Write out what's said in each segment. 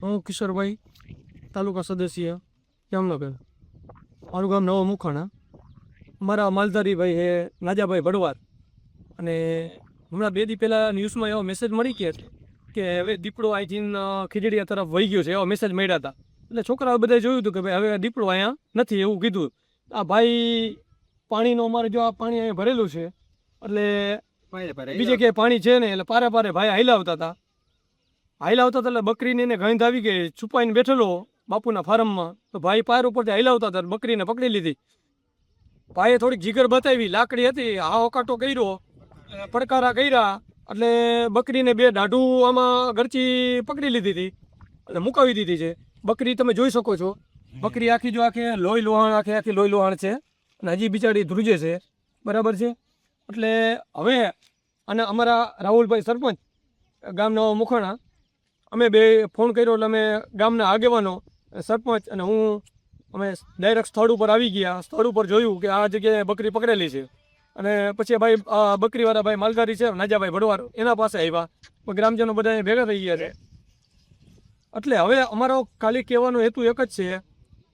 હું કિશોરભાઈ, તાલુકા સદસ્ય જામનગર. મારું ગામ નવા મુખાણા. મારા માલધારી ભાઈ હે નાજાભાઈ ભડવાર. અને હમણાં 2 દી પહેલાં ન્યૂઝમાં એવો મેસેજ મળી ગયા છે કે હવે દીપડો અહીંથી ખીજડીયા તરફ વહી ગયો છે, એવો મેસેજ મળ્યા હતા. એટલે છોકરાઓ બધાએ જોયું હતું કે ભાઈ હવે દીપડો અહીંયા નથી, એવું કીધું. આ ભાઈ પાણીનો અમારે જો આ પાણી અહીંયા ભરેલું છે એટલે બીજે ક્યાંય પાણી છે ને, એટલે પારે પારે ભાઈ હાઈલાવતા હતા એટલે બકરીને એને ગંધ આવી ગઈ. છુપાઈને બેઠેલો બાપુના ફાર્મમાં, તો ભાઈ પાર ઉપરથી હાઈલાવતા હતા, બકરીને પકડી લીધી. ભાઈએ થોડીક જીગર બતાવી, લાકડી હતી, હાવકાટો કર્યો, પડકારા કર્યા, એટલે બકરીને 2 દાઢું આમાં ગરચી પકડી લીધી હતી એટલે મુકાવી દીધી છે. બકરી તમે જોઈ શકો છો, બકરી આખી જો આખી લોહી લોહાણ, આખી લોહી લોહાણ છે અને હજી બિચારી ધ્રુજે છે, બરાબર છે. એટલે હવે અને અમારા રાહુલભાઈ સરપંચ ગામના મુખાણા, અમે 2 ફોન કર્યો એટલે અમે ગામના આગેવાનો સરપંચ અને હું અમે ડાયરેક્ટ સ્થળ ઉપર આવી ગયા. સ્થળ ઉપર જોયું કે આ જગ્યાએ બકરી પકડેલી છે અને પછી ભાઈ બકરીવાળા ભાઈ માલધારી છે નાજાભાઈ ભડવાર, એના પાસે આવ્યા. ગ્રામજનો બધા ભેગા થઈ ગયા છે. એટલે હવે અમારો ખાલી કહેવાનો હેતુ એક જ છે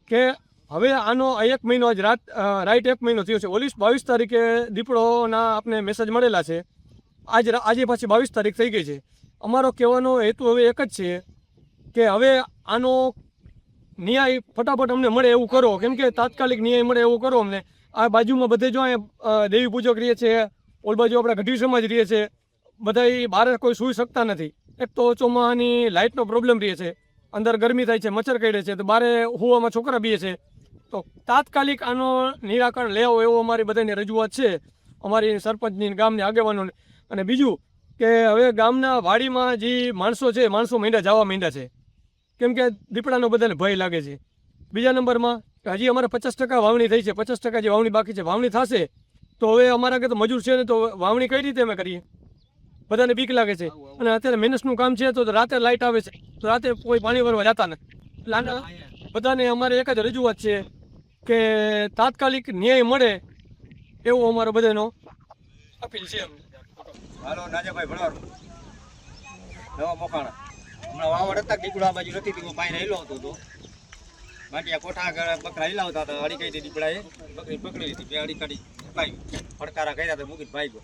કે હવે આનો 1 મહિનો આજ રાઈટ 1 મહિનો થયો છે. 22 તારીખે દીપડોના આપને મેસેજ મળેલા છે. આજે પાછી 22 તારીખ થઈ ગઈ છે. અમારો કહેવાનો હેતુ હવે એક જ છે કે હવે આનો ન્યાય ફટાફટ અમને મળે એવું કરો, કેમ કે તાત્કાલિક ન્યાય મળે એવું કરો અમને. આ બાજુમાં બધે જો અહીંયા દેવી પૂજક રહે છે, ઓલ બાજુ આપણા ગઢવી સમાજ રહે છે, બધા બહાર કોઈ સૂઈ શકતા નથી. એક તો ચોમાસાની લાઇટનો પ્રોબ્લેમ રહે છે, અંદર ગરમી થાય છે, મચ્છર કરડે છે, તો બારે હુવામાં છોકરા બીએ છે. તો તાત્કાલિક આનો નિરાકરણ લેવો એવો અમારી બધાની રજૂઆત છે, અમારી સરપંચની ગામની આગેવાનોને. અને બીજું કે હવે ગામના વાડીમાં જે માણસો છે, માણસો જવા માંડ્યા છે, કેમ કે દીપડાનો બધાને ભય લાગે છે. બીજા નંબરમાં હજી અમારે 50% વાવણી થઈ છે, 50% જે વાવણી બાકી છે. વાવણી થશે તો હવે અમારા કે તો મજૂર છે ને, તો વાવણી કઈ રીતે અમે કરીએ? બધાને બીક લાગે છે. અને અત્યારે મહેનતનું કામ છે, તો રાતે લાઇટ આવે છે, તો રાતે કોઈ પાણી ભરવા જતા નથી. બધાને અમારે એક જ રજૂઆત છે કે તાત્કાલિક ન્યાય મળે એવું અમારો બધાનો અપીલ છે. હાલો નાજાભાઈ ભડવાર, નવા મોખાણા. હમણાં વાવડ હતા, દીપડા બાજુ નથી, પાણી હેલો હતો તો માટીયા કોઠા આગળ બકરા હિલાવતા હતા. અડી કઈ દીપડાએ બકરી પકડી લીધી, 2 અડી કાઢી પડકારા કર્યા તો મૂકીને ભાઈ ગયો.